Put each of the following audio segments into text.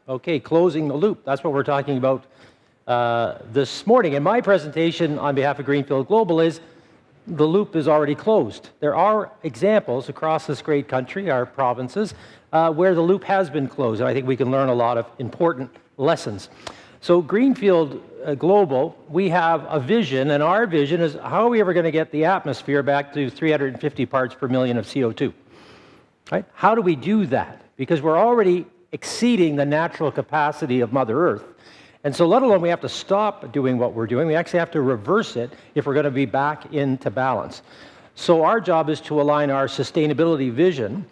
Okay, closing the loop. That's what we're talking about this morning. And my presentation on behalf of Greenfield Global is the loop is already closed. There are examples across this great country, our provinces, where the loop has been closed. And I think we can learn a lot of important lessons. So Greenfield Global, we have a vision, and our vision is how are we ever going to get the atmosphere back to 350 parts per million of CO2? Right? How do we do that? Because we're already exceeding the natural capacity of Mother Earth. And so let alone we have to stop doing what we're doing, we actually have to reverse it if we're going to be back into balance. So our job is to align our sustainability vision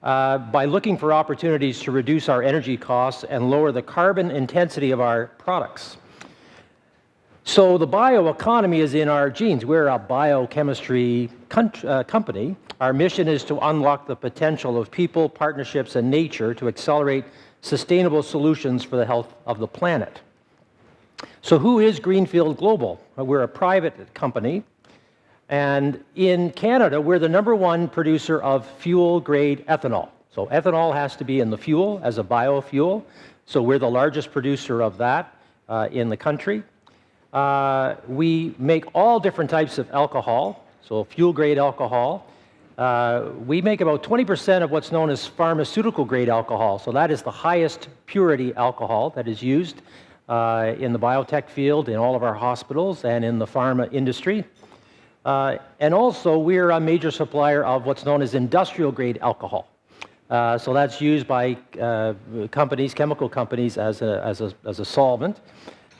by looking for opportunities to reduce our energy costs and lower the carbon intensity of our products. So the bioeconomy is in our genes. We're a biochemistry company. Our mission is to unlock the potential of people, partnerships, and nature to accelerate sustainable solutions for the health of the planet. So who is Greenfield Global? We're a private company. And in Canada, we're the #1 producer of fuel-grade ethanol. So ethanol has to be in the fuel as a biofuel. So we're the largest producer of that in the country. We make all different types of alcohol, so fuel-grade alcohol. We make about 20% of what's known as pharmaceutical-grade alcohol. So that is the highest purity alcohol that is used in the biotech field, in all of our hospitals, and in the pharma industry. And also, we're a major supplier of what's known as industrial-grade alcohol. So that's used by companies, chemical companies, as a solvent.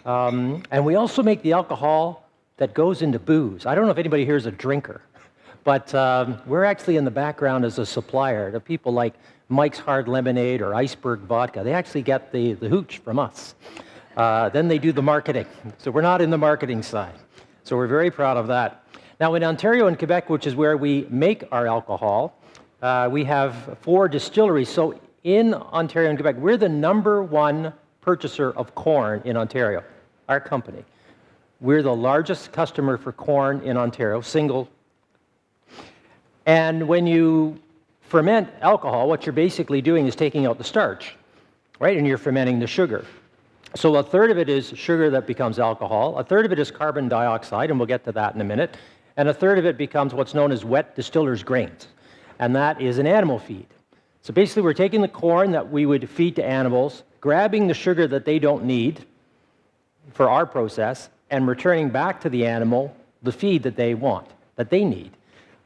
And we also make the alcohol that goes into booze. I don't know if anybody here is a drinker, but we're actually in the background as a supplier to people like Mike's Hard Lemonade or Iceberg Vodka. They actually get the hooch from us. Then they do the marketing. So we're not in the marketing side. So we're very proud of that. Now in Ontario and Quebec, which is where we make our alcohol, we have 4 distilleries. So in Ontario and Quebec, we're the #1 purchaser of corn in Ontario, our company. We're the largest customer for corn in Ontario, single. And when you ferment alcohol, what you're basically doing is taking out the starch, right? And you're fermenting the sugar. So a third of it is sugar that becomes alcohol, a third of it is carbon dioxide, and we'll get to that in a minute, and a third of it becomes what's known as wet distiller's grains, and that is an animal feed. So basically we're taking the corn that we would feed to animals, grabbing the sugar that they don't need for our process, and returning back to the animal the feed that they want, that they need.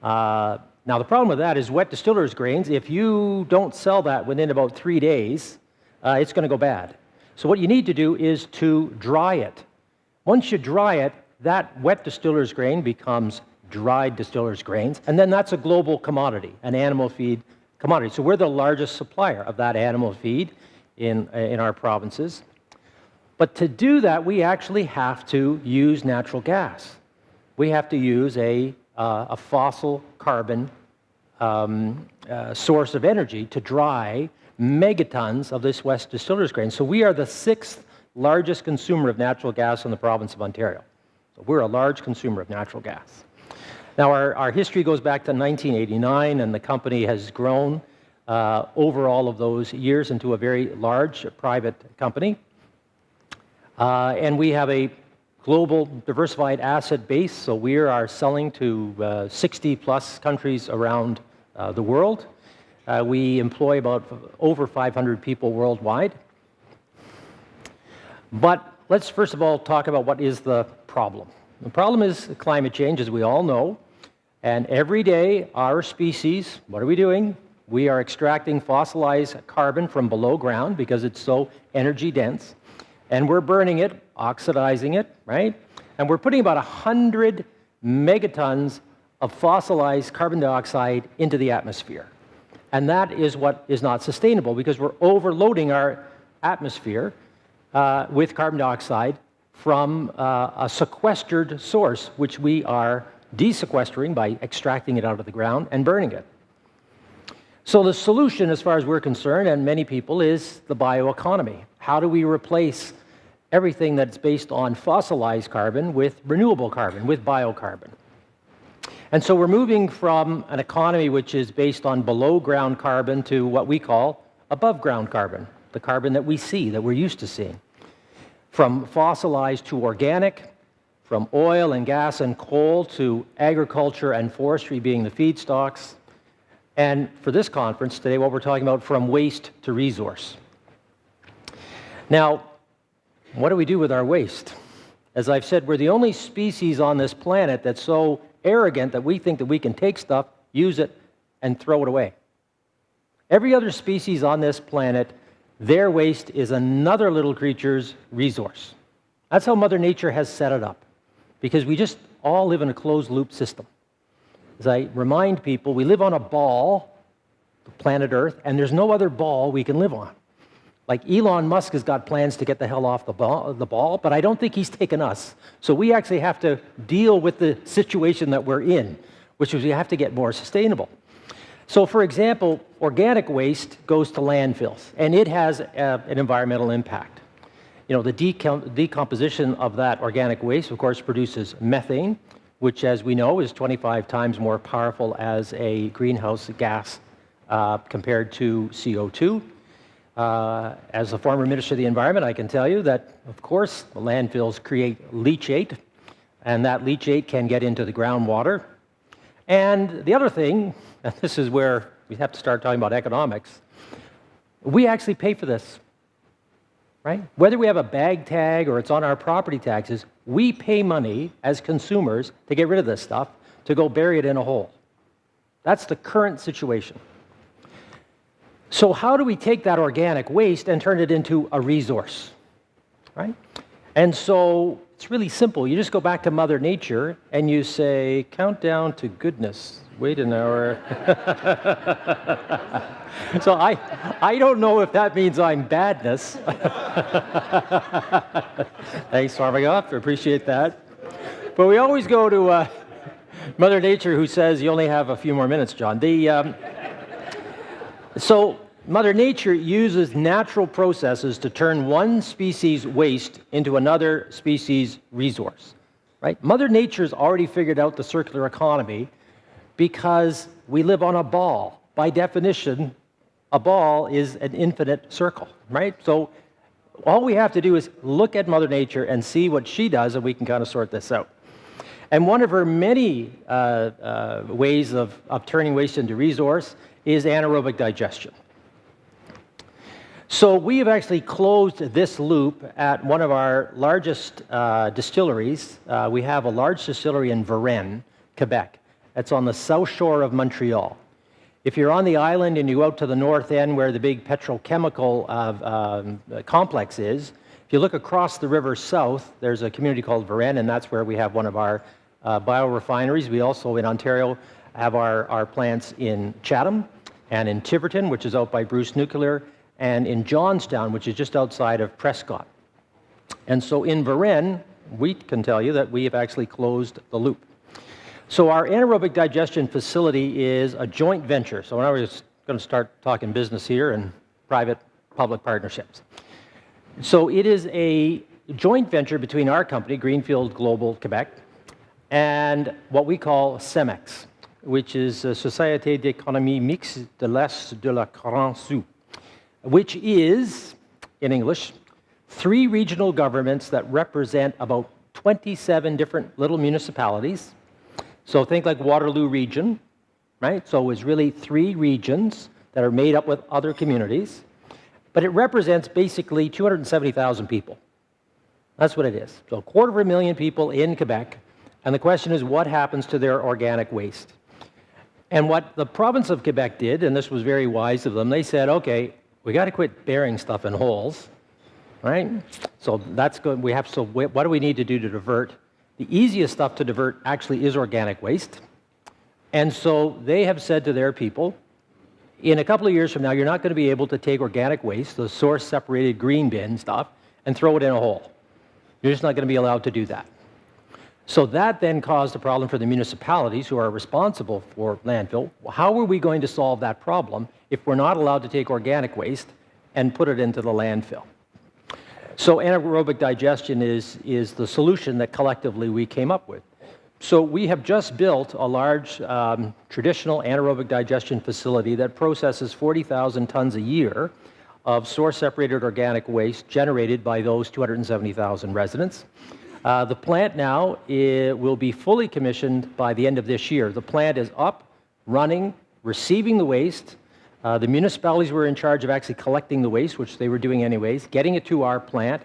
Now the problem with that is wet distiller's grains, if you don't sell that within about 3 days, it's going to go bad. So what you need to do is to dry it. Once you dry it, that wet distiller's grain becomes dried distiller's grains, and then that's a global commodity, an animal feed commodity. So we're the largest supplier of that animal feed in our provinces. But to do that, we actually have to use natural gas. We have to use a fossil carbon source of energy to dry megatons of this wet distiller's grain. So we are the 6th largest consumer of natural gas in the province of Ontario. So we're a large consumer of natural gas. Now our history goes back to 1989, and the company has grown over all of those years into a very large private company. And we have a global diversified asset base, so we are selling to 60 plus countries around the world. We employ about over 500 people worldwide. But let's first of all talk about what is the problem. The problem is climate change, as we all know. And every day, our species, what are we doing? We are extracting fossilized carbon from below ground because it's so energy dense. And we're burning it, oxidizing it, right? And we're putting about 100 megatons of fossilized carbon dioxide into the atmosphere. And that is what is not sustainable because we're overloading our atmosphere with carbon dioxide from a sequestered source, which we are desequestering by extracting it out of the ground and burning it. So the solution, as far as we're concerned, and many people, is the bioeconomy. How do we replace everything that's based on fossilized carbon with renewable carbon, with biocarbon? And so we're moving from an economy which is based on below-ground carbon to what we call above-ground carbon, the carbon that we see, that we're used to seeing. From fossilized to organic, from oil and gas and coal to agriculture and forestry being the feedstocks. And for this conference today, what we're talking about, from waste to resource. Now, what do we do with our waste? As I've said, we're the only species on this planet that's so arrogant that we think that we can take stuff, use it, and throw it away. Every other species on this planet, their waste is another little creature's resource. That's how Mother Nature has set it up, because we just all live in a closed-loop system. As I remind people, we live on a ball, the planet Earth, and there's no other ball we can live on. Like Elon Musk has got plans to get the hell off the ball, but I don't think he's taken us. So we actually have to deal with the situation that we're in, which is we have to get more sustainable. So for example, organic waste goes to landfills, and it has an environmental impact. You know, the decomposition of that organic waste, of course, produces methane, which, as we know, is 25 times more powerful as a greenhouse gas compared to CO2. As a former Minister of the Environment, I can tell you that, of course, the landfills create leachate, and that leachate can get into the groundwater. And the other thing, and this is where we have to start talking about economics, we actually pay for this, right? Whether we have a bag tag or it's on our property taxes, we pay money as consumers to get rid of this stuff, to go bury it in a hole. That's the current situation. So how do we take that organic waste and turn it into a resource, right? And so it's really simple. You just go back to Mother Nature and you say, count down to goodness. Wait an hour. So I don't know if that means I'm badness. Thanks, Farmagoff. I appreciate that. But we always go to Mother Nature, who says you only have a few more minutes, John. So Mother Nature uses natural processes to turn one species' waste into another species' resource, right? Mother Nature's already figured out the circular economy because we live on a ball. By definition, a ball is an infinite circle, right? So all we have to do is look at Mother Nature and see what she does, and we can kind of sort this out. And one of her many ways of turning waste into resource is anaerobic digestion. So we have actually closed this loop at one of our largest distilleries. We have a large distillery in Varennes, Quebec. It's on the south shore of Montreal. If you're on the island and you go out to the north end where the big petrochemical complex is, if you look across the river south, there's a community called Varennes, and that's where we have one of our biorefineries. We also, in Ontario, have our plants in Chatham and in Tiverton, which is out by Bruce Nuclear, and in Johnstown, which is just outside of Prescott. And so in Varennes, we can tell you that we have actually closed the loop. So our anaerobic digestion facility is a joint venture. So now we're just going to start talking business here and private-public partnerships. So it is a joint venture between our company, Greenfield Global Quebec, and what we call CEMEX, which is Société d'économie mixte de l'Est de la Corrèze, which is, in English, 3 regional governments that represent about 27 different little municipalities. So think like Waterloo region, right? So it's really 3 regions that are made up with other communities, but it represents basically 270,000 people. That's what it is. So 250,000 people in Quebec, and the question is, what happens to their organic waste? And what the province of Quebec did, and this was very wise of them, they said, okay, we got to quit burying stuff in holes, right? So that's good. So what do we need to do to divert? The easiest stuff to divert actually is organic waste. And so they have said to their people, in a couple of years from now, you're not going to be able to take organic waste, the source-separated green bin stuff, and throw it in a hole. You're just not going to be allowed to do that. So that then caused a problem for the municipalities who are responsible for landfill. How are we going to solve that problem if we're not allowed to take organic waste and put it into the landfill? So anaerobic digestion is the solution that collectively we came up with. So we have just built a large traditional anaerobic digestion facility that processes 40,000 tons a year of source-separated organic waste generated by those 270,000 residents. The plant now will be fully commissioned by the end of this year. The plant is up, running, receiving the waste. The municipalities were in charge of actually collecting the waste, which they were doing anyways, getting it to our plant,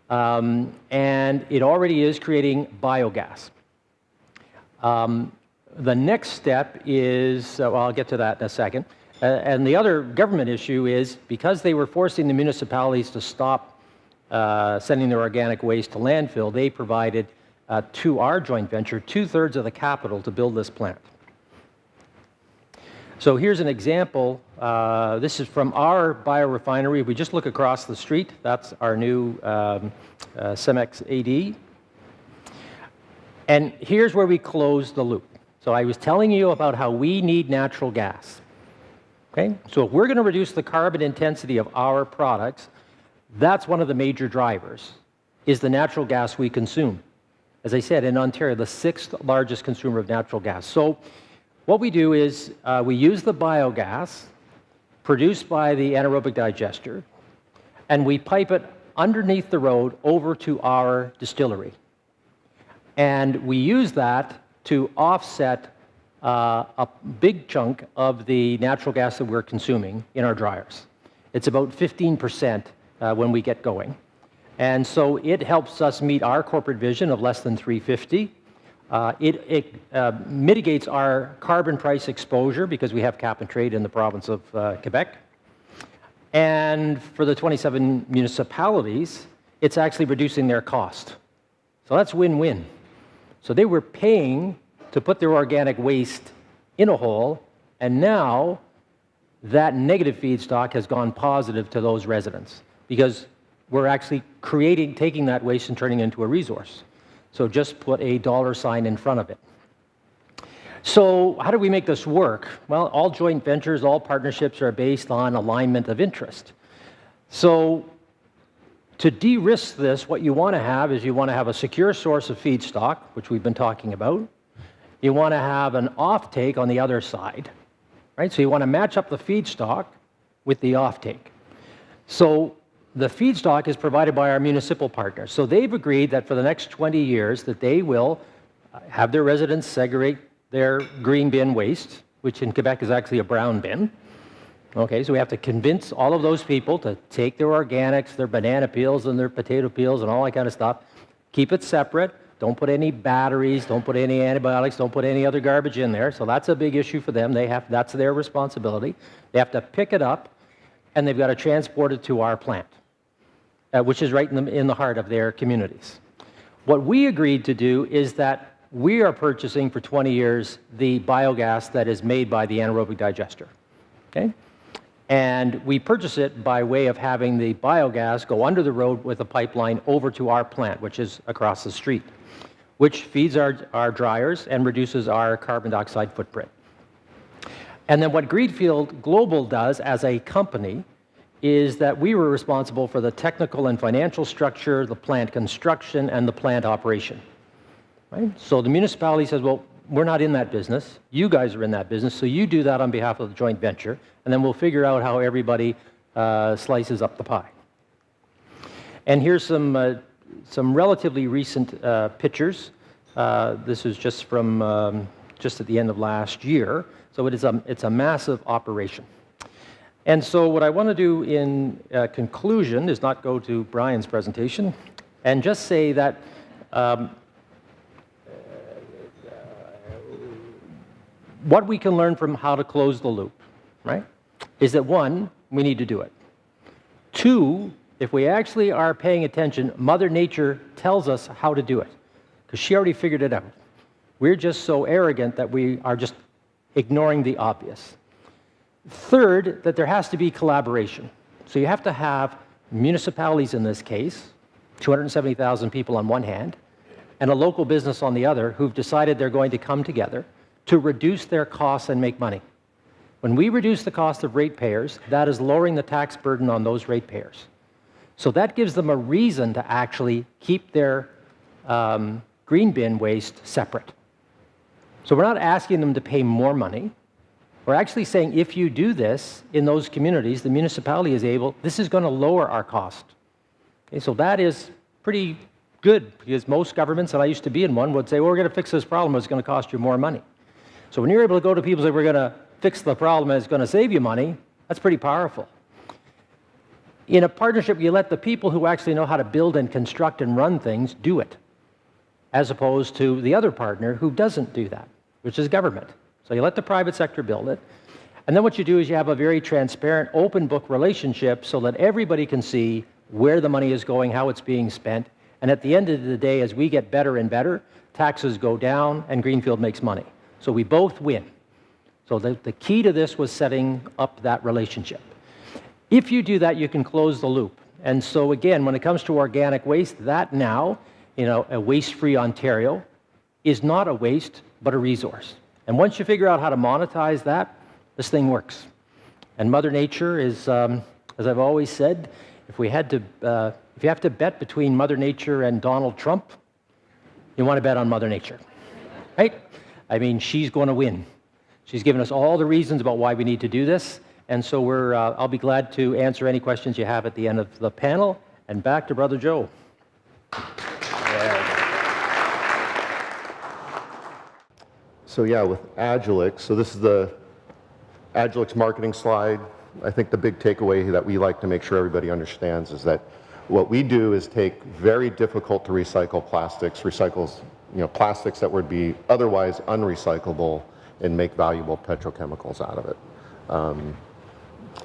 and it already is creating biogas. The next step is, well, I'll get to that in a second. And the other government issue is because they were forcing the municipalities to stop sending their organic waste to landfill, they provided to our joint venture 2/3 of the capital to build this plant. So here's an example. This is from our biorefinery. We just look across the street. That's our new Cemex AD. And here's where we close the loop. So I was telling you about how we need natural gas. Okay? So if we're going to reduce the carbon intensity of our products, that's one of the major drivers, is the natural gas we consume. As I said, in Ontario, the 6th largest consumer of natural gas. So what we do is we use the biogas produced by the anaerobic digester, and we pipe it underneath the road over to our distillery. And we use that to offset a big chunk of the natural gas that we're consuming in our dryers. It's about 15% when we get going. And so it helps us meet our corporate vision of less than 350. It mitigates our carbon price exposure because we have cap and trade in the province of Quebec. And for the 27 municipalities, it's actually reducing their cost. So that's win-win. So they were paying to put their organic waste in a hole, and now that negative feedstock has gone positive to those residents because we're actually taking that waste and turning it into a resource. So just put a $ in front of it. So how do we make this work? Well, all joint ventures, all partnerships are based on alignment of interest. So to de-risk this, what you want to have is you want to have a secure source of feedstock, which we've been talking about. You want to have an offtake on the other side, right? So you want to match up the feedstock with the offtake. So the feedstock is provided by our municipal partners. So they've agreed that for the next 20 years that they will have their residents segregate their green bin waste, which in Quebec is actually a brown bin. Okay, so we have to convince all of those people to take their organics, their banana peels and their potato peels and all that kind of stuff, keep it separate, don't put any batteries, don't put any antibiotics, don't put any other garbage in there. So that's a big issue for them. That's their responsibility. They have to pick it up and they've got to transport it to our plant, which is right in the heart of their communities. What we agreed to do is that we are purchasing for 20 years the biogas that is made by the anaerobic digester. Okay? And we purchase it by way of having the biogas go under the road with a pipeline over to our plant, which is across the street, which feeds our dryers and reduces our carbon dioxide footprint. And then what Greenfield Global does as a company is that we were responsible for the technical and financial structure, the plant construction, and the plant operation. Right? So the municipality says, well, we're not in that business. You guys are in that business, so you do that on behalf of the joint venture, and then we'll figure out how everybody slices up the pie. And here's some relatively recent pictures. This is just from just at the end of last year. So it's a massive operation. And so what I want to do in conclusion is not go to Brian's presentation and just say that what we can learn from how to close the loop, right, is that one, we need to do it. Two, if we actually are paying attention, Mother Nature tells us how to do it because she already figured it out. We're just so arrogant that we are just ignoring the obvious. Third, that there has to be collaboration. So you have to have municipalities in this case, 270,000 people on one hand, and a local business on the other who've decided they're going to come together to reduce their costs and make money. When we reduce the cost of ratepayers, that is lowering the tax burden on those ratepayers. So that gives them a reason to actually keep their green bin waste separate. So we're not asking them to pay more money. We're actually saying if you do this in those communities, the municipality is able, this is going to lower our cost. Okay, so that is pretty good, because most governments, and I used to be in one, would say, well, we're going to fix this problem, it's going to cost you more money. So when you're able to go to people and say, we're going to fix the problem and it's going to save you money, that's pretty powerful. In a partnership, you let the people who actually know how to build and construct and run things do it, as opposed to the other partner who doesn't do that, which is government. So you let the private sector build it, and then what you do is you have a very transparent, open book relationship so that everybody can see where the money is going, how it's being spent, and at the end of the day, as we get better and better, taxes go down and Greenfield makes money. So we both win. So the key to this was setting up that relationship. If you do that, you can close the loop. And so again, when it comes to organic waste, that now, a waste-free Ontario is not a waste, but a resource. And once you figure out how to monetize that, this thing works. And Mother Nature is, as I've always said, if you have to bet between Mother Nature and Donald Trump, you want to bet on Mother Nature, right? I mean, she's going to win. She's given us all the reasons about why we need to do this. And so I'll be glad to answer any questions you have at the end of the panel. And back to Brother Joe. So yeah, with Agilex, so this is the Agilex marketing slide. I think the big takeaway that we like to make sure everybody understands is that what we do is take very difficult to recycle plastics, plastics that would be otherwise unrecyclable, and make valuable petrochemicals out of it.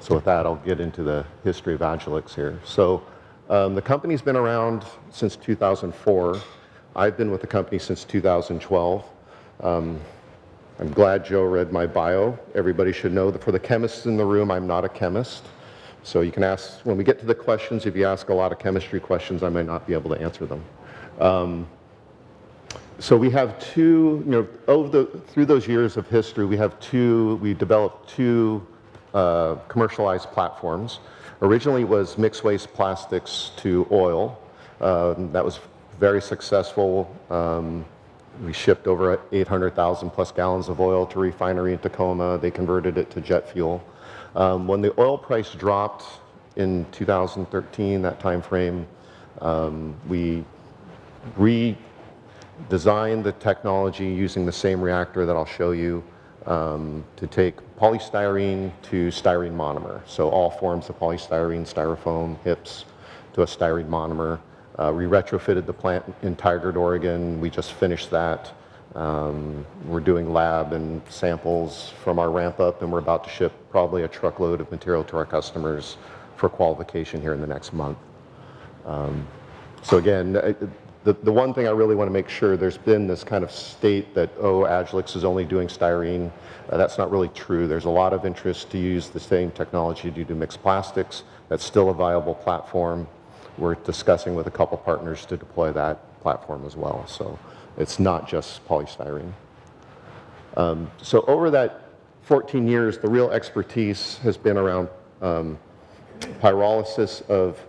So with that, I'll get into the history of Agilex here. So the company's been around since 2004. I've been with the company since 2012. I'm glad Joe read my bio. Everybody should know that for the chemists in the room, I'm not a chemist. So you can ask, when we get to the questions, if you ask a lot of chemistry questions, I might not be able to answer them. So we have two, through those years of history, we developed two commercialized platforms. Originally it was mixed waste plastics to oil. That was very successful. We shipped over 800,000 plus gallons of oil to a refinery in Tacoma. They converted it to jet fuel. When the oil price dropped in 2013, that time frame, we redesigned the technology using the same reactor that I'll show you to take polystyrene to styrene monomer. So all forms of polystyrene, styrofoam, HIPs to a styrene monomer. We retrofitted the plant in Tigard, Oregon. We just finished that. We're doing lab and samples from our ramp up, and we're about to ship probably a truckload of material to our customers for qualification here in the next month. So again, the one thing I really want to make sure, there's been this kind of state that, Agilex is only doing styrene. That's not really true. There's a lot of interest to use the same technology to do mixed plastics. That's still a viable platform. We're discussing with a couple partners to deploy that platform as well. So it's not just polystyrene. So over that 14 years, the real expertise has been around pyrolysis of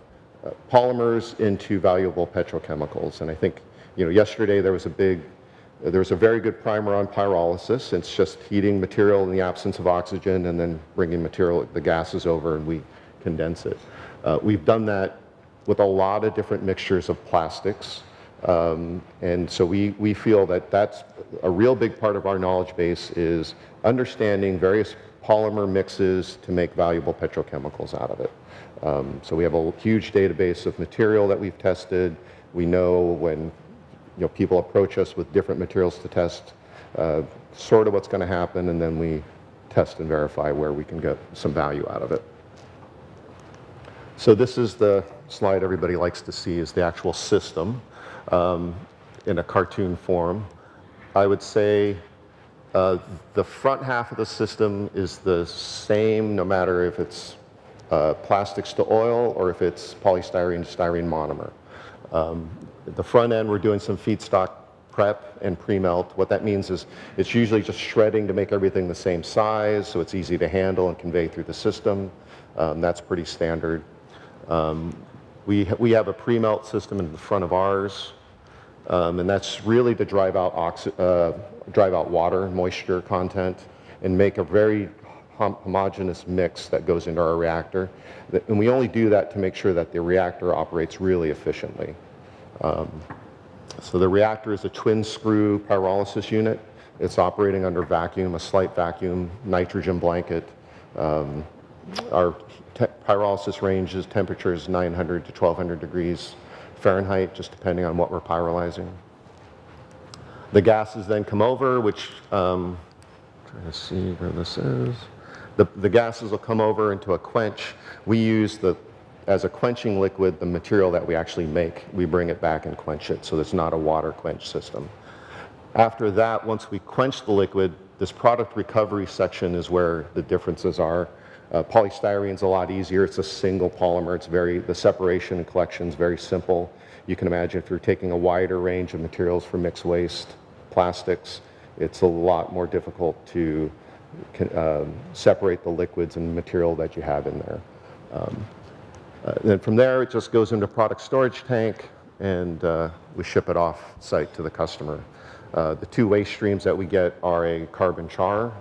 polymers into valuable petrochemicals. And I think, yesterday there was a very good primer on pyrolysis. It's just heating material in the absence of oxygen and then bringing the gases over, and we condense it. We've done that with a lot of different mixtures of plastics. And so we feel that that's a real big part of our knowledge base, is understanding various polymer mixes to make valuable petrochemicals out of it. So we have a huge database of material that we've tested. We know when people approach us with different materials to test, sort of what's going to happen, and then we test and verify where we can get some value out of it. So this is the slide everybody likes to see, is the actual system in a cartoon form. I would say the front half of the system is the same no matter if it's plastics to oil or if it's polystyrene to styrene monomer. At the front end, we're doing some feedstock prep and pre-melt. What that means is it's usually just shredding to make everything the same size so it's easy to handle and convey through the system. That's pretty standard. We have a pre-melt system in the front of ours, and that's really to drive out water, moisture content, and make a very homogeneous mix that goes into our reactor. And we only do that to make sure that the reactor operates really efficiently. So the reactor is a twin screw pyrolysis unit. It's operating under vacuum, a slight vacuum, nitrogen blanket. Our pyrolysis range is temperatures 900 to 1200 degrees Fahrenheit, just depending on what we're pyrolyzing. The gases then come over, which, trying to see where this is. The gases will come over into a quench. We use as a quenching liquid, the material that we actually make. We bring it back and quench it, so it's not a water quench system. After that, once we quench the liquid, this product recovery section is where the differences are. Polystyrene's a lot easier. It's a single polymer. The separation and collection is very simple. You can imagine if you're taking a wider range of materials for mixed waste, plastics, it's a lot more difficult to separate the liquids and material that you have in there. Then from there, it just goes into product storage tank, and we ship it off site to the customer. The two waste streams that we get are a carbon char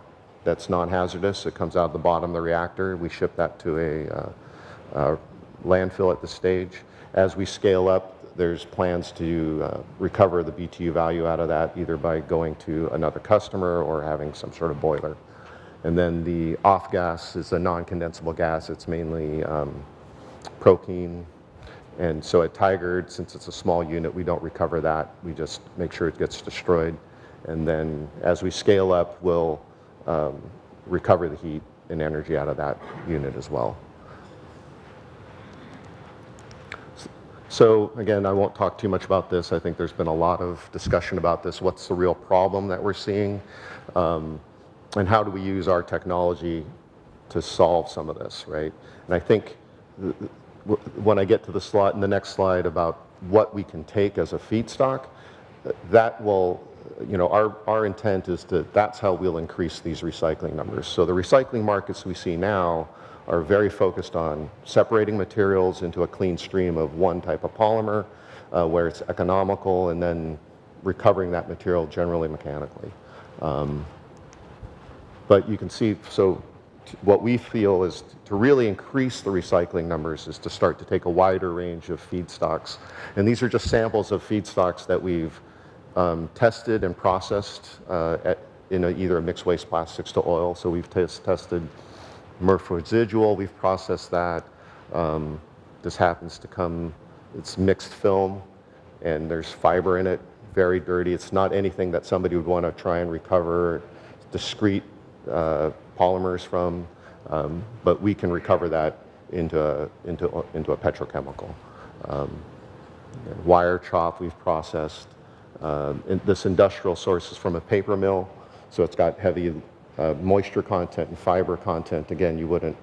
that's non-hazardous. It comes out of the bottom of the reactor. We ship that to a landfill at the stage. As we scale up, there's plans to recover the BTU value out of that, either by going to another customer or having some sort of boiler. And then the off gas is a non-condensable gas. It's mainly propane. And so at Tigard, since it's a small unit, we don't recover that. We just make sure it gets destroyed. And then as we scale up, we'll recover the heat and energy out of that unit as well. So again, I won't talk too much about this. I think there's been a lot of discussion about this. What's the real problem that we're seeing? And how do we use our technology to solve some of this, right? And I think when I get to the next slide about what we can take as a feedstock, that will, our intent is that's how we'll increase these recycling numbers. So the recycling markets we see now are very focused on separating materials into a clean stream of one type of polymer where it's economical, and then recovering that material generally mechanically. But you can see, so what we feel is to really increase the recycling numbers is to start to take a wider range of feedstocks. And these are just samples of feedstocks that we've tested and processed in either a mixed waste plastics to oil. So we've tested MRF residual, we've processed that. This happens to come, it's mixed film, and there's fiber in it, very dirty. It's not anything that somebody would want to try and recover discrete polymers from, but we can recover that into a petrochemical. Wire chop we've processed. This industrial source is from a paper mill, so it's got heavy moisture content and fiber content. Again, you wouldn't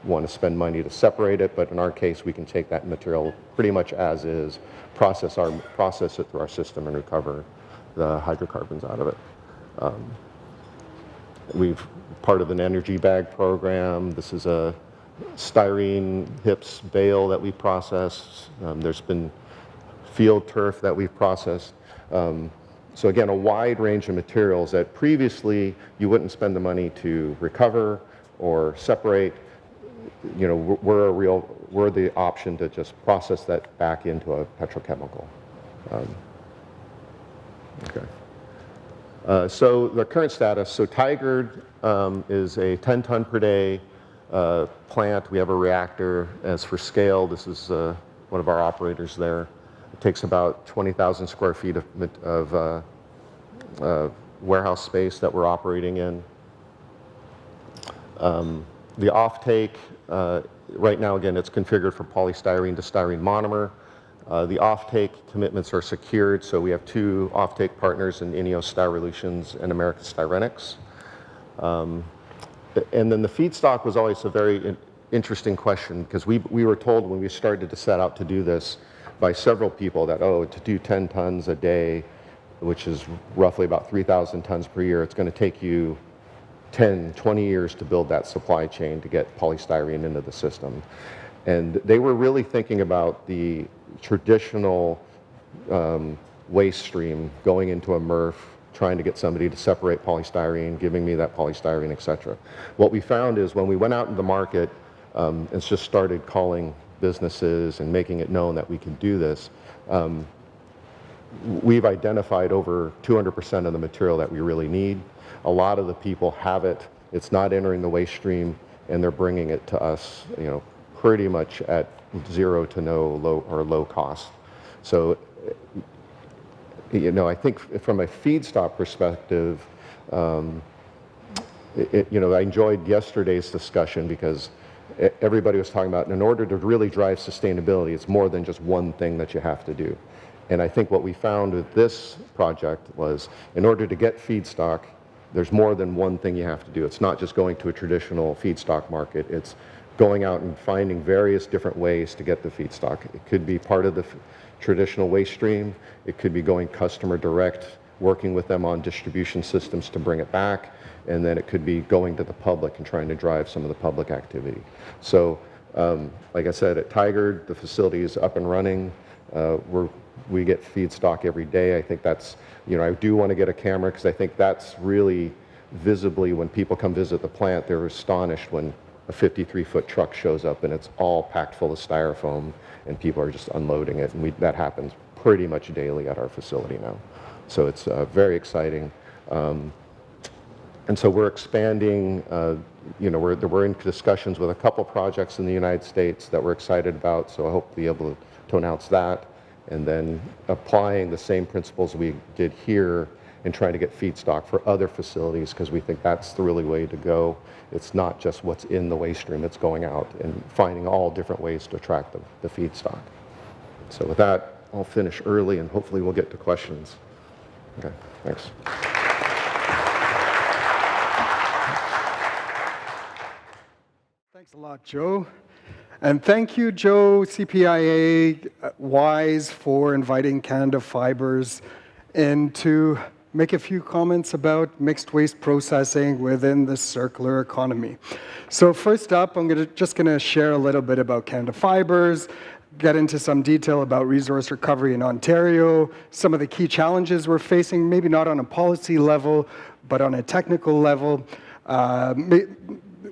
want to spend money to separate it, but in our case, we can take that material pretty much as is, process it through our system, and recover the hydrocarbons out of it. We've part of an energy bag program. This is a styrene HIPS bale that we process. There's been field turf that we've processed. So again, a wide range of materials that previously you wouldn't spend the money to recover or separate. We're the option to just process that back into a petrochemical. So the current status, so Tigard is a 10 ton per day plant. We have a reactor. As for scale, this is one of our operators there. It takes about 20,000 square feet of warehouse space that we're operating in. The offtake, right now, again, it's configured for polystyrene to styrene monomer. The offtake commitments are secured, so we have two offtake partners in INEOS Styrolutions and American Styrenics. And then the feedstock was always a very interesting question, because we were told when we started to set out to do this by several people that, to do 10 tons a day, which is roughly about 3,000 tons per year, it's going to take you 10, 20 years to build that supply chain to get polystyrene into the system. And they were really thinking about the traditional waste stream going into a MRF trying to get somebody to separate polystyrene, giving me that polystyrene, et cetera. What we found is when we went out into the market and just started calling businesses and making it known that we can do this, we've identified over 200% of the material that we really need. A lot of the people have it. It's not entering the waste stream, and they're bringing it to us, pretty much at zero to no low cost. So, I think from a feedstock perspective, I enjoyed yesterday's discussion because everybody was talking about in order to really drive sustainability, it's more than just one thing that you have to do. And I think what we found with this project was in order to get feedstock, there's more than one thing you have to do. It's not just going to a traditional feedstock market. It's going out and finding various different ways to get the feedstock. It could be part of the traditional waste stream. It could be going customer direct, working with them on distribution systems to bring it back. And then it could be going to the public and trying to drive some of the public activity. So, like I said, at Tigard, the facility is up and running. We get feedstock every day. I think that's, I do want to get a camera because I think that's really visibly when people come visit the plant, they're astonished when a 53-foot truck shows up and it's all packed full of styrofoam and people are just unloading it. And that happens pretty much daily at our facility now. So it's very exciting. And so we're expanding, we're in discussions with a couple projects in the United States that we're excited about. So I hope to be able to announce that. And then applying the same principles we did here and trying to get feedstock for other facilities because we think that's the really way to go. It's not just what's in the waste stream, it's going out and finding all different ways to attract the feedstock. So with that, I'll finish early and hopefully we'll get to questions. Okay, thanks. Thanks a lot, Joe. And thank you, Joe, CPIA, WISE, for inviting Canada Fibers in to make a few comments about mixed waste processing within the circular economy. So first up, I'm just going to share a little bit about Canada Fibers, get into some detail about resource recovery in Ontario, some of the key challenges we're facing, maybe not on a policy level, but on a technical level.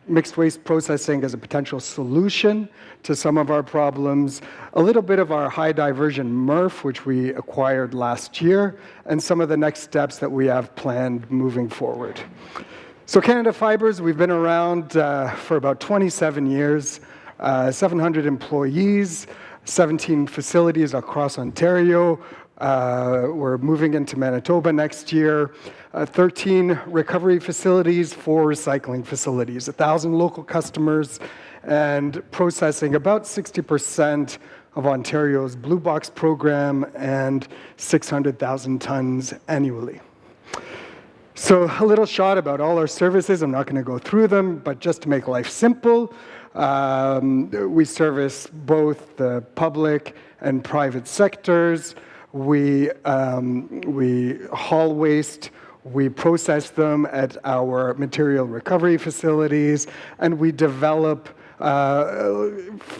Mixed waste processing as a potential solution to some of our problems, a little bit of our high diversion MRF, which we acquired last year, and some of the next steps that we have planned moving forward. So Canada Fibers, we've been around for about 27 years, 700 employees, 17 facilities across Ontario. We're moving into Manitoba next year. 13 recovery facilities, 4 recycling facilities, 1,000 local customers, and processing about 60% of Ontario's Blue Box program and 600,000 tons annually. So a little shot about all our services. I'm not going to go through them, but just to make life simple, we service both the public and private sectors. We haul waste, we process them at our material recovery facilities, and we develop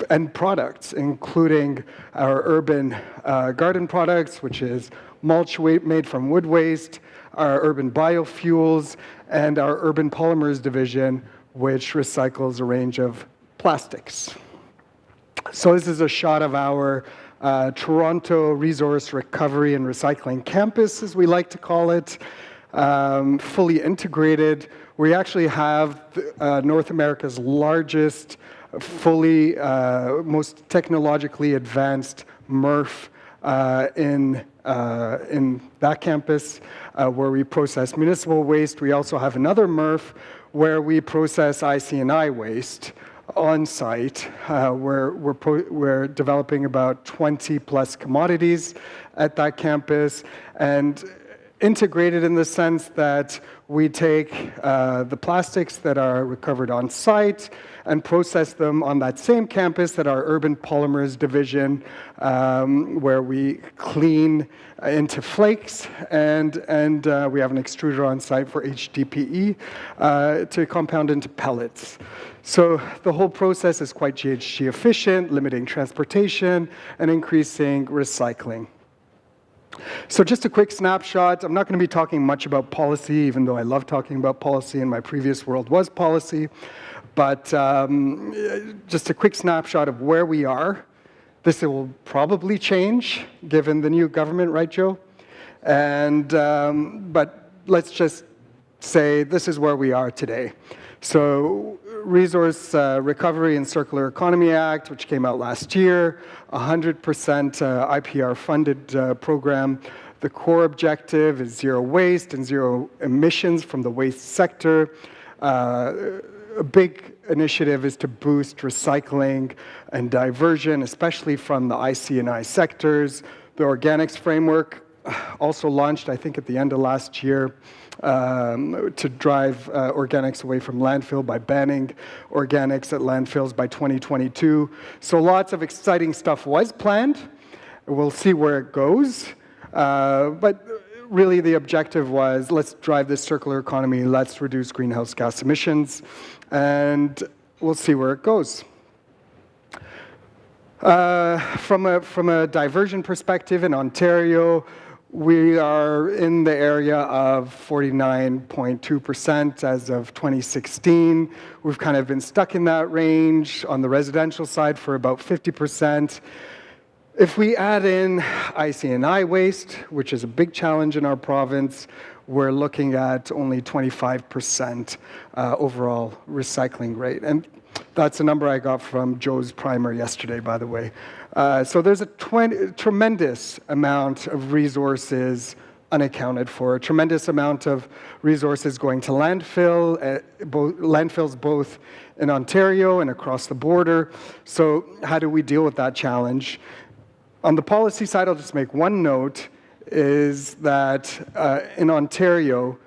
end products, including our urban garden products, which is mulch made from wood waste, our urban biofuels, and our urban polymers division, which recycles a range of plastics. So this is a shot of our Toronto Resource Recovery and Recycling Campus, as we like to call it, fully integrated. We actually have North America's largest, fully, most technologically advanced MRF in that campus, where we process municipal waste. We also have another MRF where we process IC&I waste on site. We're developing about 20 plus commodities at that campus, and integrated in the sense that we take the plastics that are recovered on site and process them on that same campus at our urban polymers division, where we clean into flakes, and we have an extruder on site for HDPE to compound into pellets. So the whole process is quite GHG efficient, limiting transportation and increasing recycling. So just a quick snapshot. I'm not going to be talking much about policy, even though I love talking about policy, and my previous world was policy. But just a quick snapshot of where we are. This will probably change, given the new government, right, Joe? And but let's just say this is where we are today. So Resource Recovery and Circular Economy Act, which came out last year, 100% IPR funded program. The core objective is zero waste and zero emissions from the waste sector. A big initiative is to boost recycling and diversion, especially from the IC&I sectors. The organics framework also launched, I think, at the end of last year to drive organics away from landfill by banning organics at landfills by 2022. So lots of exciting stuff was planned. We'll see where it goes. But really the objective was, let's drive this circular economy, let's reduce greenhouse gas emissions, and we'll see where it goes. From a diversion perspective in Ontario, we are in the area of 49.2% as of 2016. We've kind of been stuck in that range on the residential side for about 50%. If we add in IC&I waste, which is a big challenge in our province, we're looking at only 25% overall recycling rate. And that's a number I got from Joe's primer yesterday, by the way. So there's a tremendous amount of resources unaccounted for, a tremendous amount of resources going to landfills both in Ontario and across the border. So how do we deal with that challenge? On the policy side, I'll just make one note, is that in Ontario,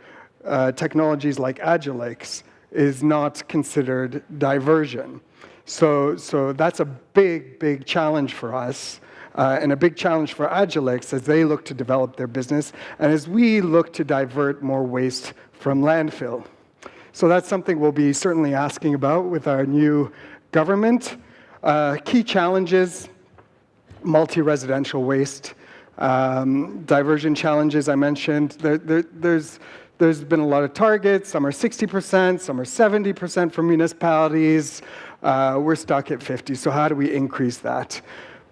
technologies like Agilex is not considered diversion. So that's a big, big challenge for us, and a big challenge for Agilex as they look to develop their business, and as we look to divert more waste from landfill. So that's something we'll be certainly asking about with our new government. Key challenges: multi-residential waste, diversion challenges I mentioned. There's been a lot of targets. Some are 60%, some are 70% for municipalities. We're stuck at 50, so how do we increase that?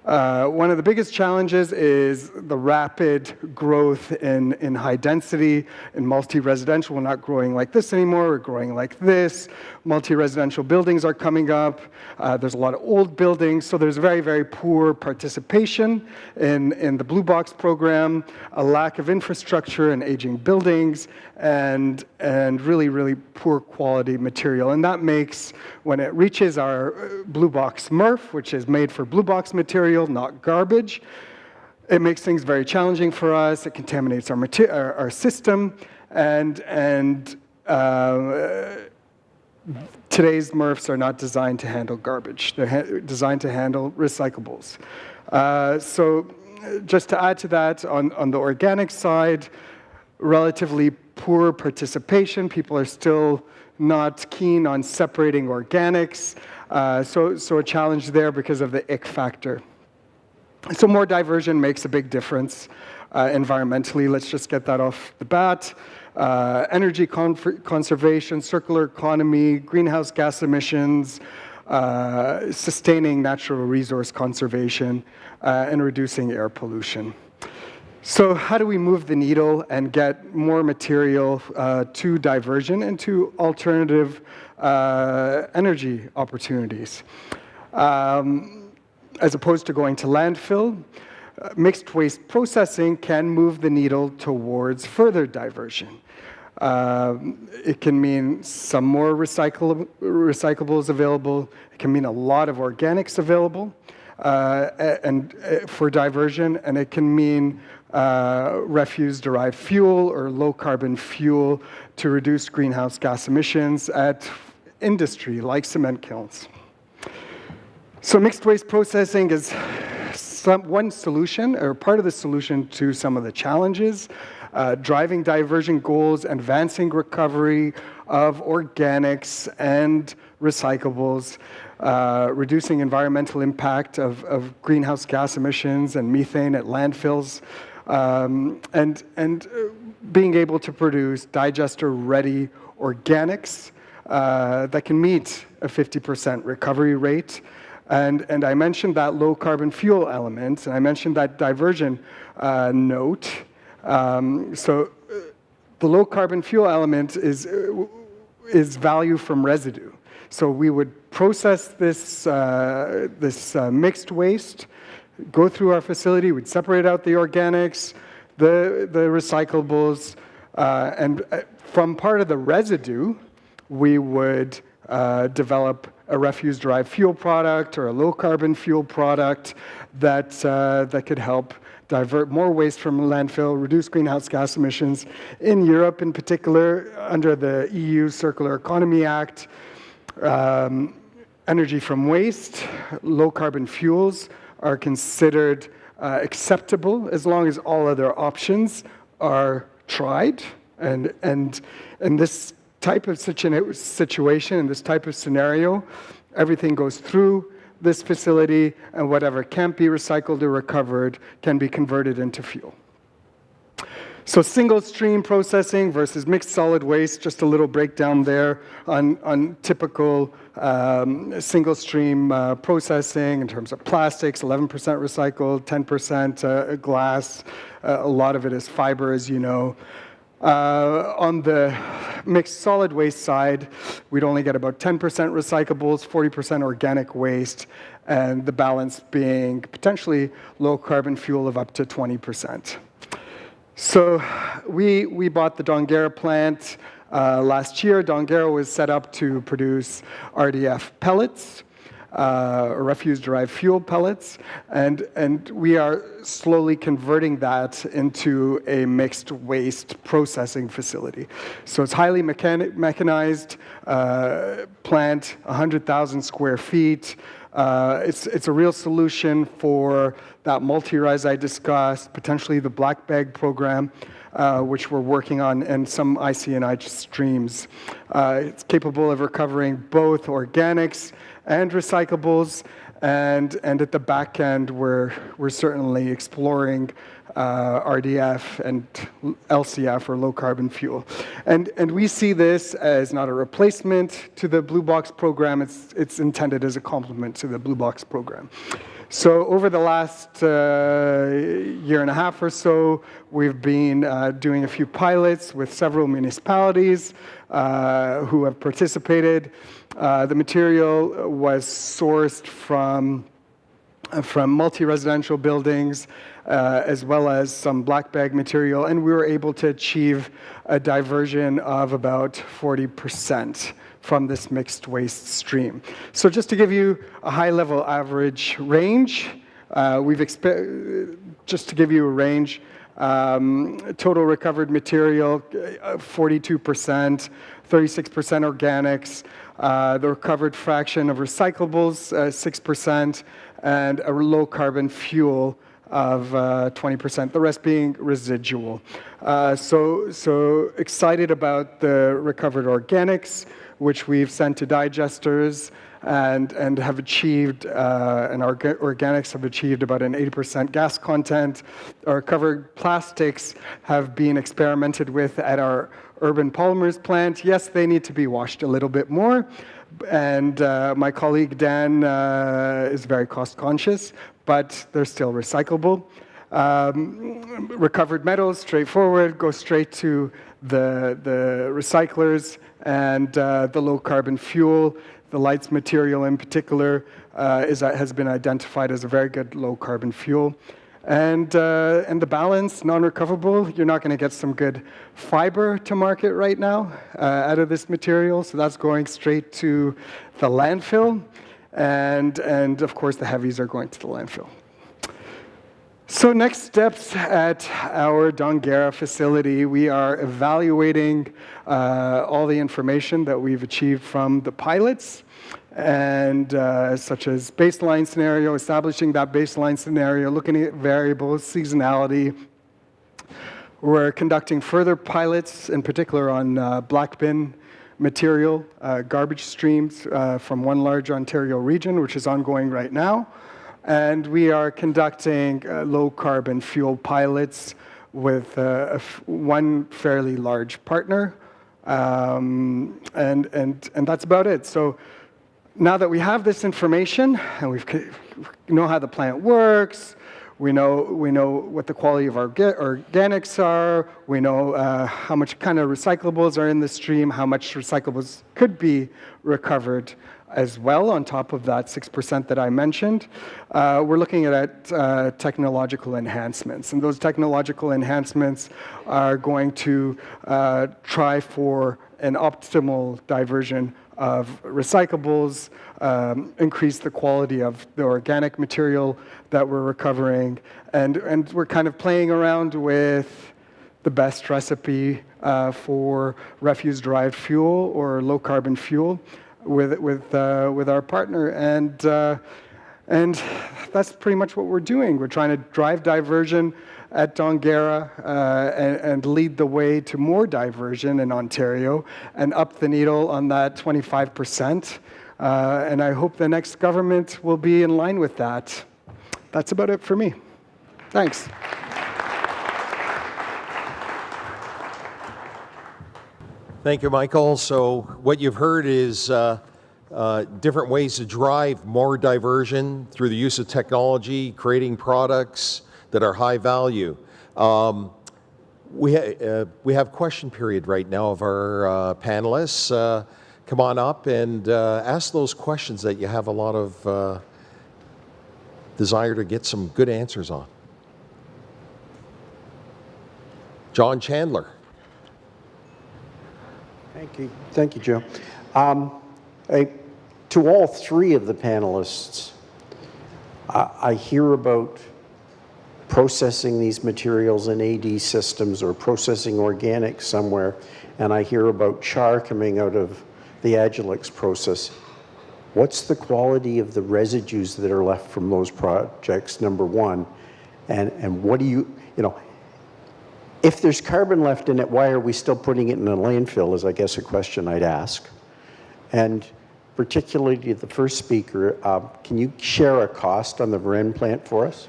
One of the biggest challenges is the rapid growth in high density. In multi-residential, we're not growing like this anymore, we're growing like this. Multi-residential buildings are coming up. There's a lot of old buildings, so there's very, very poor participation in the Blue Box program, a lack of infrastructure in aging buildings, and really, really poor quality material. And that makes, when it reaches our Blue Box MRF, which is made for Blue Box material, not garbage, it makes things very challenging for us. It contaminates our system, and today's MRFs are not designed to handle garbage. They're designed to handle recyclables. So just to add to that, on the organic side, relatively poor participation. People are still not keen on separating organics. So a challenge there because of the ick factor. So more diversion makes a big difference environmentally. Let's just get that off the bat. Energy conservation, circular economy, greenhouse gas emissions, sustaining natural resource conservation, and reducing air pollution. So how do we move the needle and get more material to diversion and to alternative energy opportunities? As opposed to going to landfill, mixed waste processing can move the needle towards further diversion. It can mean some more recyclables available. It can mean a lot of organics available and for diversion, and it can mean refuse-derived fuel or low-carbon fuel to reduce greenhouse gas emissions at industry like cement kilns. So mixed waste processing is one solution, or part of the solution to some of the challenges, driving diversion goals, advancing recovery of organics and recyclables, reducing environmental impact of greenhouse gas emissions and methane at landfills, and being able to produce digester-ready organics that can meet a 50% recovery rate. And I mentioned that low carbon fuel element, and I mentioned that diversion note. So the low carbon fuel element is value from residue. So we would process this mixed waste, go through our facility, we'd separate out the organics, the recyclables, and from part of the residue, we would develop a refuse-derived fuel product or a low-carbon fuel product that could help divert more waste from landfill, reduce greenhouse gas emissions. In Europe, in particular, under the EU Circular Economy Act, energy from waste, low-carbon fuels are considered acceptable as long as all other options are tried. And this type of situation, in this type of scenario, everything goes through this facility, and whatever can't be recycled or recovered can be converted into fuel. So single stream processing versus mixed solid waste, just a little breakdown there on typical single stream processing in terms of plastics, 11% recycled, 10% glass, a lot of it is fiber, as you know. On the mixed solid waste side, we'd only get about 10% recyclables, 40% organic waste, and the balance being potentially low carbon fuel of up to 20%. So we bought the Donguera plant last year. Donguera was set up to produce RDF pellets, refuse-derived fuel pellets, and we are slowly converting that into a mixed waste processing facility. So it's highly mechanized plant, 100,000 square feet. It's a real solution for that multi-rise I discussed, potentially the black bag program, which we're working on, and some IC&I streams. It's capable of recovering both organics and recyclables, and at the back end, we're certainly exploring RDF and LCF, or low carbon fuel. And we see this as not a replacement to the Blue Box program, it's intended as a complement to the Blue Box program. So over the last year and a half or so, we've been doing a few pilots with several municipalities who have participated. The material was sourced from multi-residential buildings, as well as some black bag material, and we were able to achieve a diversion of about 40% from this mixed waste stream. So just to give you a high-level average range, just to give you a range, total recovered material, 42%, 36% organics, the recovered fraction of recyclables, 6%, and a low carbon fuel of 20%, the rest being residual. So excited about the recovered organics, which we've sent to digesters and have achieved, and our organics have achieved about an 80% gas content. Our recovered plastics have been experimented with at our urban polymers plant. Yes, they need to be washed a little bit more, and my colleague Dan is very cost conscious, but they're still recyclable. Recovered metals, straightforward, go straight to the recyclers, and the low carbon fuel, the lights material in particular, has been identified as a very good low carbon fuel. And the balance, non-recoverable, you're not going to get some good fiber to market right now out of this material, so that's going straight to the landfill, and of course the heavies are going to the landfill. So next steps at our Donguera facility, we are evaluating all the information that we've achieved from the pilots, and such as baseline scenario, establishing that baseline scenario, looking at variables, seasonality. We're conducting further pilots, in particular on black bin material, garbage streams from one large Ontario region, which is ongoing right now. and we are conducting low-carbon fuel pilots with one fairly large partner, and that's about it. So now that we have this information and we know how the plant works, we know what the quality of our organics are, we know how much kind of recyclables are in the stream, how much recyclables could be recovered as well on top of that 6% that I mentioned. We're looking at technological enhancements, and those technological enhancements are going to try for an optimal diversion of recyclables, increase the quality of the organic material that we're recovering, and we're kind of playing around with the best recipe for refuse-derived fuel or low-carbon fuel with our partner, and that's pretty much what we're doing. We're trying to drive diversion at Dongarra and lead the way to more diversion in Ontario and up the needle on that 25%. And I hope the next government will be in line with that. That's about it for me. Thanks. Thank you, Michael. So what you've heard is different ways to drive more diversion through the use of technology, creating products that are high value. We have question period right now of our panelists. Come on up and ask those questions that you have a lot of desire to get some good answers on. John Chandler. Thank you, Joe. To all three of the panelists, I hear about processing these materials in AD systems or processing organics somewhere, and I hear about char coming out of the Agilyx process. What's the quality of the residues that are left from those projects, number one? And what do you know, if there's carbon left in it, why are we still putting it in a landfill, is I guess a question I'd ask. And particularly to the first speaker, can you share a cost on the Varennes plant for us?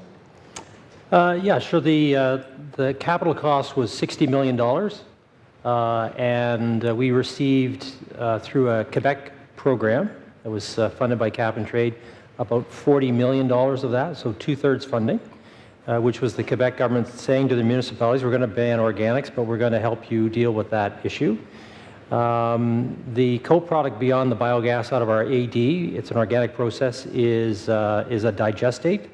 Yeah, sure. The capital cost was $60 million, and we received, through a Quebec program that was funded by Cap and Trade, about $40 million of that, so 2/3 funding. Which was the Quebec government saying to the municipalities, we're going to ban organics, but we're going to help you deal with that issue. The co-product beyond the biogas out of our AD, it's an organic process, is a digestate,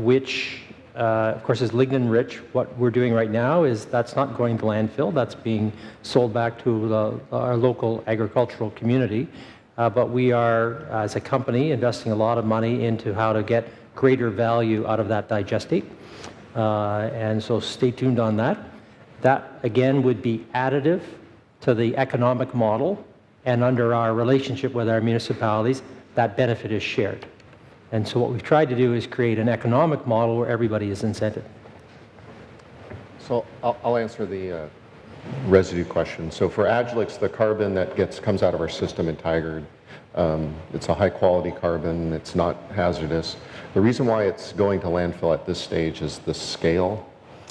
which of course is lignin rich. What we're doing right now is that's not going to landfill, that's being sold back to our local agricultural community. But we are, as a company, investing a lot of money into how to get greater value out of that digestate. And so stay tuned on that. That, again, would be additive to the economic model, and under our relationship with our municipalities, that benefit is shared. And so what we've tried to do is create an economic model where everybody is incented. So I'll answer the residue question. So for Agilyx, the carbon that comes out of our system in Tigard, it's a high quality carbon, it's not hazardous. The reason why it's going to landfill at this stage is the scale.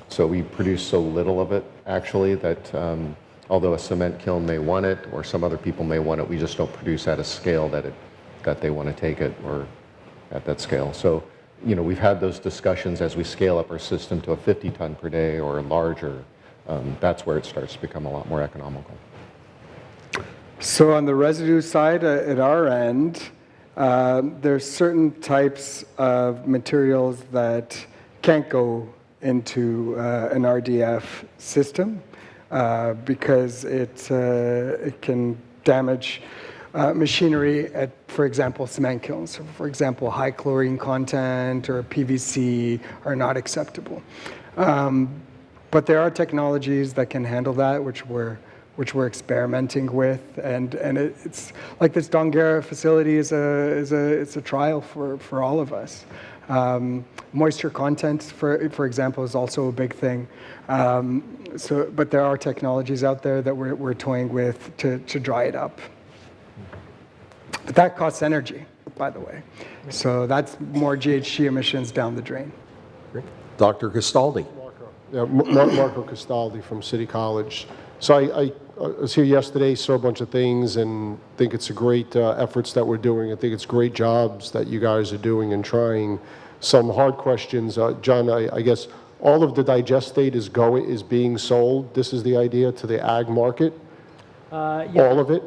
So we produce so little of it, actually, that although a cement kiln may want it, or some other people may want it, we just don't produce at a scale that they want to take it, or at that scale. So, you know, we've had those discussions as we scale up our system to a 50 ton per day or larger. That's where it starts to become a lot more economical. So on the residue side, at our end, there's certain types of materials that can't go into an RDF system because it can damage machinery at, for example, cement kilns. So for example, high chlorine content or PVC are not acceptable. But there are technologies that can handle that, which we're experimenting with, and it's like this Dongarra facility is a trial for all of us. Moisture content, for example, is also a big thing. But there are technologies out there that we're toying with to dry it up. But that costs energy. by the way. So that's more GHG emissions down the drain. Dr. Castaldi. Yeah, Marco Castaldi from City College. So I was here yesterday, saw a bunch of things, and think it's a great efforts that we're doing. I think it's great jobs that you guys are doing and trying. Some hard questions. John, I guess all of the digestate is being sold. This is the idea to the ag market? Yeah. All of it?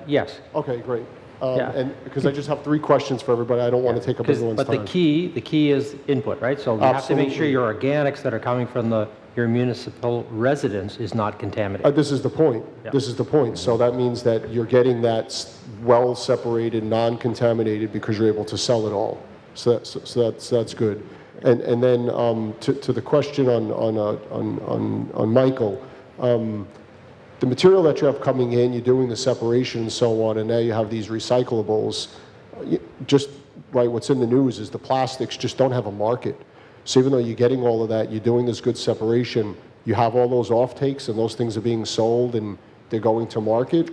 Yes. Okay, great. Yeah. And because I just have 3 questions for everybody, I don't want to take up everyone's But time. the key is input, right? So you have to make sure Absolutely. your organics that are coming from your municipal residence is not contaminated. This is the point. Yeah. This is the point. So that means that you're getting that well-separated, non-contaminated because you're able to sell it all. So that's good. And then to the question on Michael, the material that you have coming in, you're doing the separation and so on, and now you have these recyclables. Just right, what's in the news is the plastics just don't have a market. So even though you're getting all of that, you're doing this good separation, you have all those off takes and those things are being sold and they're going to market.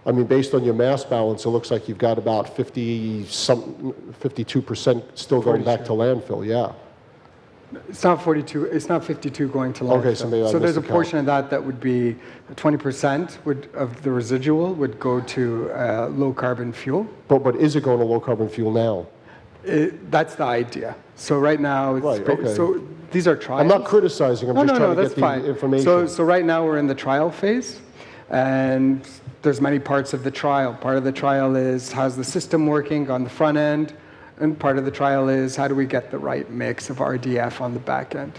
I mean, based on your mass balance, it looks like you've got about 52% still going back to landfill, yeah. It's not 42, it's not 52 going to landfill. Okay, so maybe I So there's a missed the portion of that would be 20% of the residual would go to low carbon fuel. But is it going to low carbon fuel now? That's the idea. So right now, Right, okay. so these are trials. I'm not criticizing, I'm just trying to that's get fine. the information. So right now we're in the trial phase, and there's many parts of the trial. Part of the trial is how's the system working on the front end, and part of the trial is how do we get the right mix of RDF on the back end,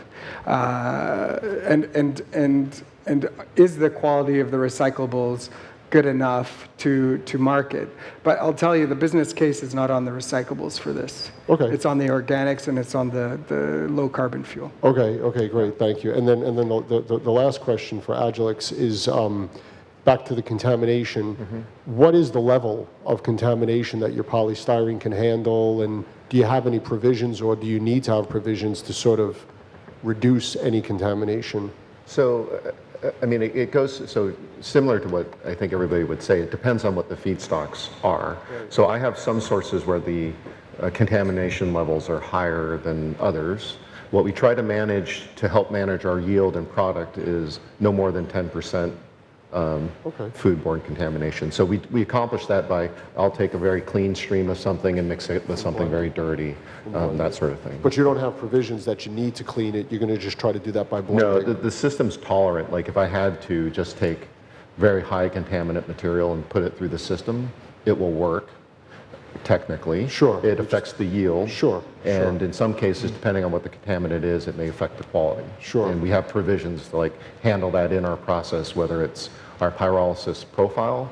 and is the quality of the recyclables good enough to market? But I'll tell you, the business case is not on the recyclables for this. Okay. It's on the organics and it's on the low carbon fuel. Okay, great, thank you. And then the last question for Agilix is back to the contamination. What is the level of contamination that your polystyrene can handle, and do you have any provisions, or do you need to have provisions to sort of reduce any contamination? So, I mean, it goes, so similar to what I think everybody would say, it depends on what the feedstocks are. So I have some sources where the contamination levels are higher than others. What we try to manage to help manage our yield and product is no more than 10% foodborne contamination. So we accomplish that by, I'll take a very clean stream of something and mix it with something very dirty, that sort of thing. But you don't have provisions that you need to clean it, you're going to just try to do that by No, blending? the system's tolerant. Like if I had to just take very high contaminant material and put it through the system, it will work technically. Sure. It affects the yield. Sure, And in some cases, depending on what the contaminant is, it may affect the quality. Sure. And we have provisions to like handle that in our process, whether it's our pyrolysis profile,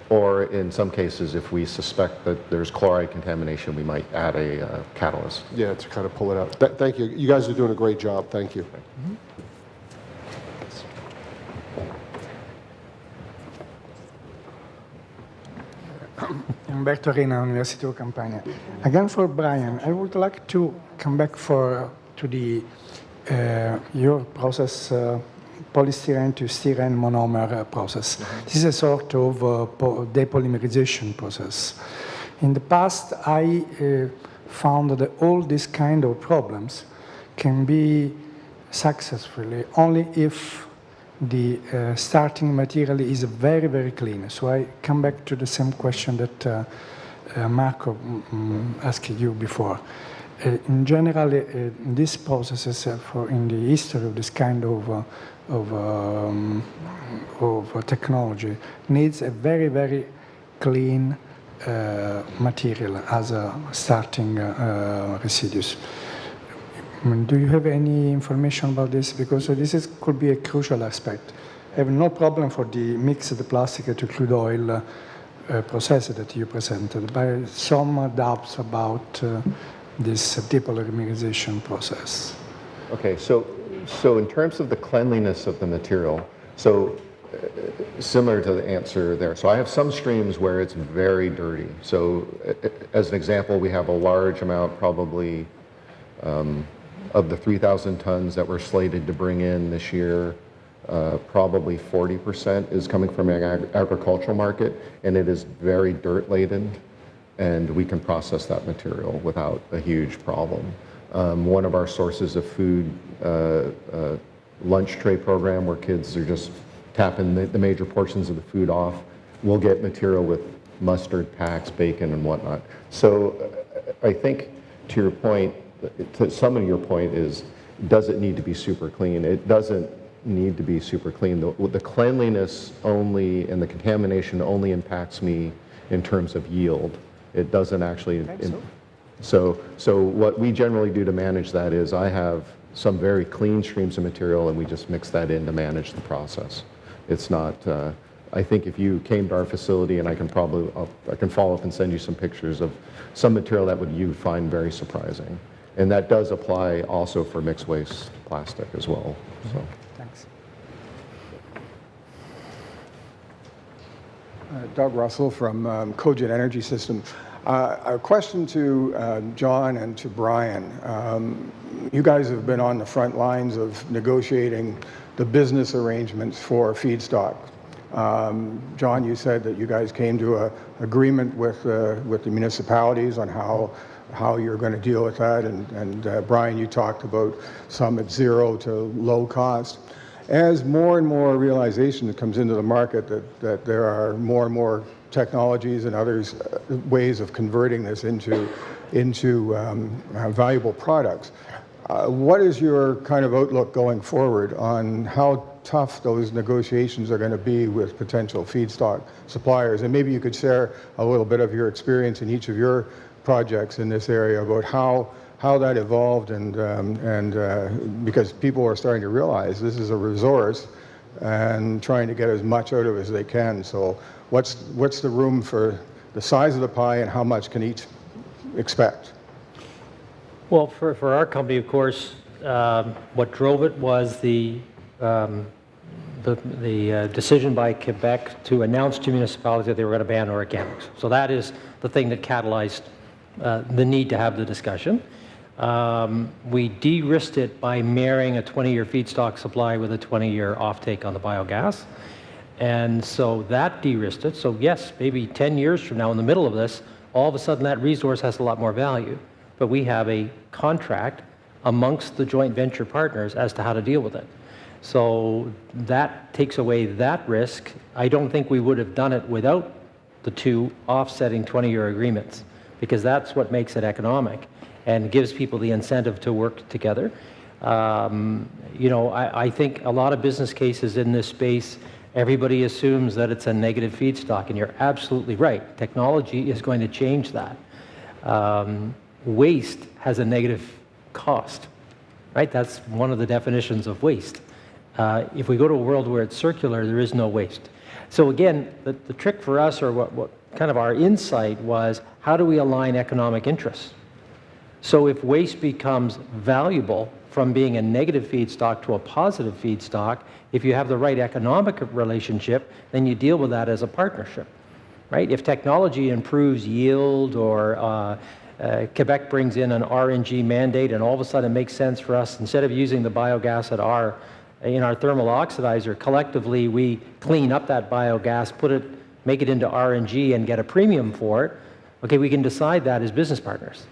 or in some cases, if we suspect that there's chloride contamination, we might add a catalyst. Yeah, to kind of pull it out. Thank you. You guys are doing a great job. Thank you. Umberto Rena, University of Campania. Again for Brian, I would like to come back to the your process, polystyrene to styrene monomer process. This is a sort of depolymerization process. In the past, I found that all these kind of problems can be successfully only if the starting material is very, very clean. So I come back to the same question that Marco asked you before. In general, these processes in the history of this kind of technology needs a very, very clean material as a starting residues. Do you have any information about this? Because this could be a crucial aspect. I have no problem for the mixed plastic to crude oil process that you presented, but some doubts about this depolymerization process. Okay, so in terms of the cleanliness of the material, similar to the answer there. So I have some streams where it's very dirty. So as an example, we have a large amount, probably of the 3,000 tons that we're slated to bring in this year, probably 40% is coming from an agricultural market, and it is very dirt laden. and we can process that material without a huge problem. One of our sources of food, lunch tray program, where kids are just tapping the major portions of the food off, we'll get material with mustard packs, bacon, and whatnot. So I think, to your point, to some of your point is, does it need to be super clean? It doesn't need to be super clean. The cleanliness only and the contamination only impacts me in terms of yield. It doesn't actually. So what we generally do to manage that is I have some very clean streams of material and we just mix that in to manage the process. It's not, I think if you came to our facility, and I can follow up and send you some pictures of some material that you find very surprising. And that does apply also for mixed waste plastic as well. So. Thanks. Doug Russell from Cogent Energy System. A question to John and to Brian. You guys have been on the front lines of negotiating the business arrangements for feedstock. John, you said that you guys came to an agreement with the municipalities on how you're going to deal with that, and Brian, you talked about some at zero to low cost. As more and more realization comes into the market that there are more and more technologies and others ways of converting this into valuable products, what is your kind of outlook going forward on how tough those negotiations are going to be with potential feedstock suppliers? And maybe you could share a little bit of your experience in each of your projects in this area about how that evolved, and because people are starting to realize this is a resource and trying to get as much out of it as they can. So what's the room for the size of the pie, and how much can each expect? Well, for our company, of course, what drove it was the decision by Quebec to announce to municipalities that they were going to ban organics. So that is the thing that catalyzed the need to have the discussion. We de-risked it by marrying a 20-year feedstock supply with a 20-year offtake on the biogas. And so that de-risked it. So yes, maybe 10 years from now, in the middle of this, all of a sudden that resource has a lot more value. But we have a contract amongst the joint venture partners as to how to deal with it. So that takes away that risk. I don't think we would have done it without the two offsetting 20-year agreements, because that's what makes it economic and gives people the incentive to work together. I think a lot of business cases in this space, everybody assumes that it's a negative feedstock, and you're absolutely right. Technology is going to change that. Waste has a negative cost, right? That's one of the definitions of waste. If we go to a world where it's circular, there is no waste. So again, the trick for us, or what kind of our insight was, how do we align economic interests? So if waste becomes valuable from being a negative feedstock to a positive feedstock, if you have the right economic relationship, then you deal with that as a partnership, right? If technology improves yield, or Quebec brings in an RNG mandate, and all of a sudden it makes sense for us, instead of using the biogas in our thermal oxidizer, collectively we clean up that biogas, make it into RNG and get a premium for it, okay, we can decide that as business partners.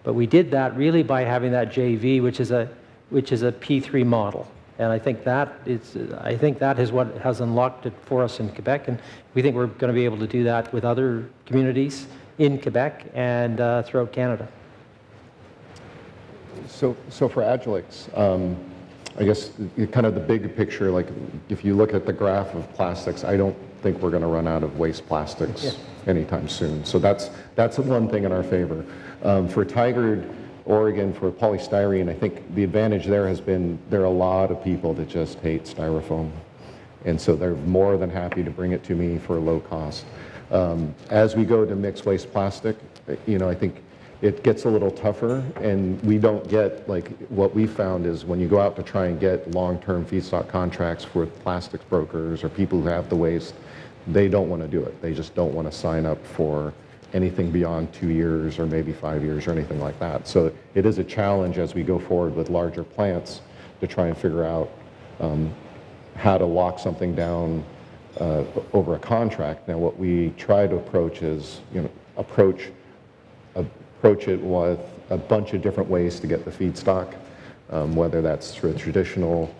But we did that really by having that JV, which is a P3 model. And I think that is what has unlocked it for us in Quebec, and we think we're going to be able to do that with other communities in Quebec and throughout Canada. So for Agilix, I guess kind of the big picture, like if you look at the graph of plastics, I don't think we're going to run out of waste plastics anytime soon. So that's one thing in our favor. For Tigard, Oregon, for polystyrene, I think the advantage there has been there are a lot of people that just hate styrofoam. And so they're more than happy to bring it to me for a low cost. As we go to mixed waste plastic, I think it gets a little tougher, and we don't get, like, what we found is when you go out to try and get long-term feedstock contracts with plastics brokers or people who have the waste, they don't want to do it. They just don't want to sign up for anything beyond 2 years or maybe 5 years or anything like that. So it is a challenge as we go forward with larger plants to try and figure out how to lock something down over a contract. Now, what we try to approach is, approach approach it with a bunch of different ways to get the feedstock, whether that's through a traditional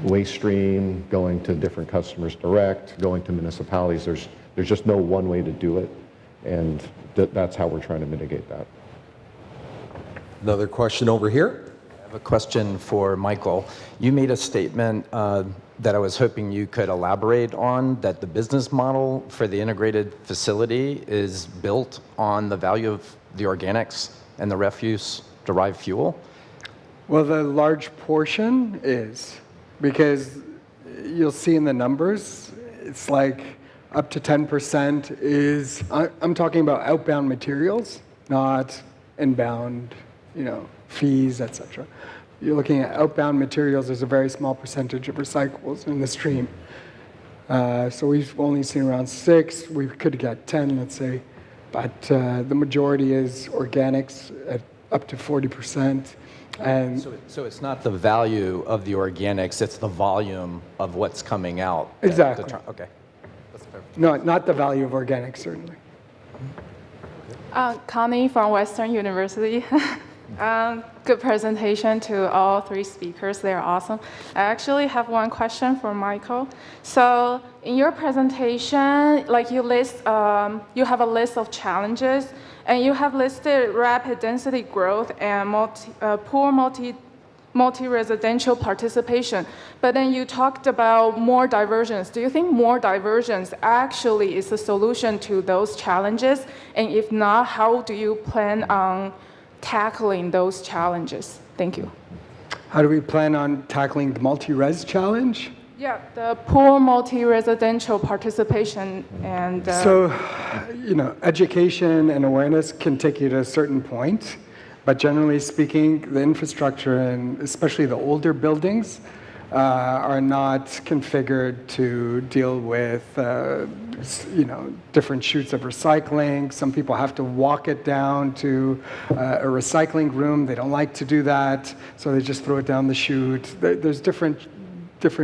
waste stream, going to different customers direct, going to municipalities. There's just no one way to do it, and that's how we're trying to mitigate that. Another question over here. I have a question for Michael. You made a statement that I was hoping you could elaborate on, that the business model for the integrated facility is built on the value of the organics and the refuse-derived fuel. Well, the large portion is, because you'll see in the numbers, it's like up to 10% is, I'm talking about outbound materials, not inbound, fees, etc. You're looking at outbound materials, there's a very small percentage of recyclables in the stream. So we've only seen around 6, we could get 10, let's say, but the majority is organics at up to 40%. And So it's not the value of the organics, it's the volume of what's coming out. Exactly. Okay. That's fair. no, not the value of organics, certainly. Connie from Western University. Good presentation to all 3 speakers. They're awesome. I actually have one question for Michael. So in your presentation, like you have a list of challenges, and you have listed rapid density growth and poor multi-residential participation. But then you talked about more diversions. Do you think more diversions actually is a solution to those challenges? And if not, how do you plan on tackling those challenges? Thank you. How do we plan on tackling the multi-res challenge? Yeah, the poor multi-residential participation and... So, education and awareness can take you to a certain point, but generally speaking, the infrastructure and especially the older buildings are not configured to deal with, different chutes of recycling. Some people have to walk it down to a recycling room. They don't like to do that, so they just throw it down the chute. There's different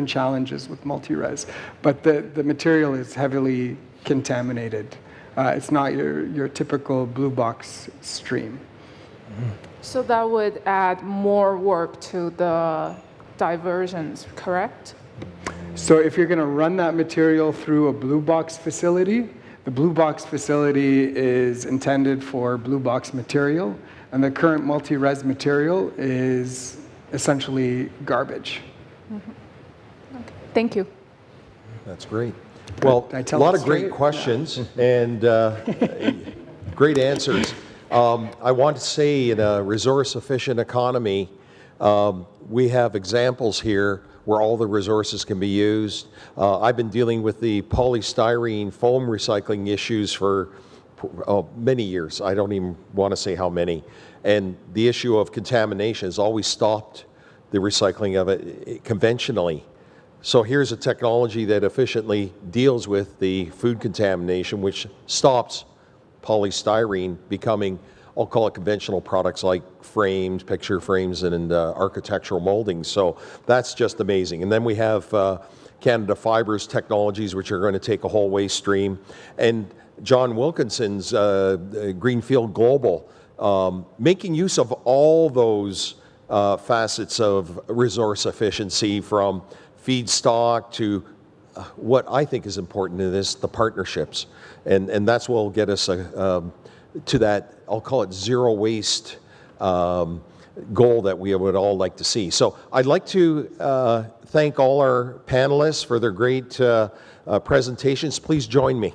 challenges with multi-res, but the material is heavily contaminated. It's not your typical blue box stream. So that would add more work to the diversions, correct? So if you're going to run that material through a blue box facility, the blue box facility is intended for blue box material, and the current multi-res material is essentially garbage. Mm-hmm. Okay. Thank you. That's great. Well, a lot of great questions and great answers. I want to say in a resource-efficient economy, we have examples here where all the resources can be used. I've been dealing with the polystyrene foam recycling issues for many years. I don't even want to say how many. And the issue of contamination has always stopped the recycling of it conventionally. So here's a technology that efficiently deals with the food contamination, which stops polystyrene becoming, I'll call it conventional products like frames, picture frames, and architectural moldings. So that's just amazing. And then we have Canada Fibers Technologies, which are going to take a whole waste stream. And John Wilkinson's Greenfield Global, making use of all those facets of resource efficiency, from feedstock to what I think is important in this, the partnerships. And that's what will get us to that, I'll call it zero waste goal that we would all like to see. So I'd like to thank all our panelists for their great presentations. Please join me.